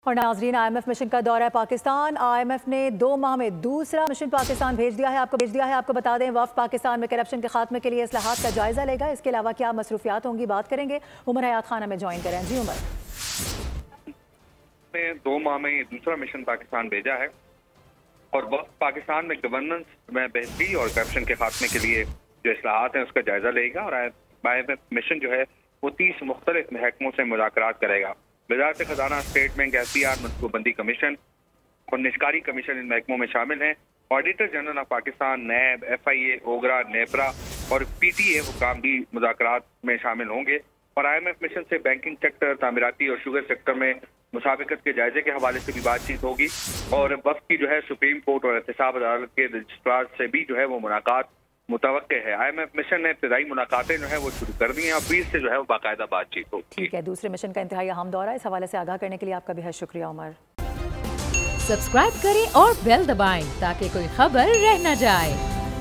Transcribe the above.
और नाजरीन, IMF mission का दौरा है पाकिस्तान। IMF ने 2 माह में दूसरा मिशन पाकिस्तान भेज दिया है। आपको बता दें, वफ्द पाकिस्तान में करप्शन के खात्मे के लिए इस्लाहात का जायजा लेगा। इसके अलावा क्या मसरूफियात होंगी, बात करेंगे। उमर हयात खान हमें ज्वाइन करें। जी उमर। 2 माह में दूसरा मिशन पाकिस्तान भेजा है और वक्त पाकिस्तान में गवर्नेंस में बेहतरी और करप्शन के खात्मे के लिए जो इस्लाहात हैं उसका जायजा लेगा। और IMF मिशन जो है वो 30 मुख्तलिफ महकमों से मुज़ाकरात करेगा। वज़ारत खजाना, स्टेट बैंक, SDR, मनसूबाबंदी कमीशन और निष्कारी कमीशन इन महकमों में शामिल हैं। Auditor general of Pakistan, NAB, FIA, OGRA, NEPRA और PTA हुकाम भी मुज़ाकरात में शामिल होंगे। और IMF मिशन से बैंकिंग सेक्टर, तामीराती और शुगर सेक्टर में मुसाबिकत के जायजे के हवाले से भी बातचीत होगी। और वक्त की जो है सुप्रीम कोर्ट और एहतसाब अदालत के रजिस्ट्रार से भी जो है वो मुलाकात मुतवक्के है। IMF मिशन ने इब्तदाई मुलाकातें जो है वो शुरू कर दी हैं और 20 से जो है वो बाकायदा बातचीत होगी। ठीक है, दूसरे मिशन का इंतहाई अहम दौरा है। इस हवाले से आगाह करने के लिए आपका बेहद शुक्रिया उमर। सब्सक्राइब करें और बेल दबाएं ताकि कोई खबर रह न जाए।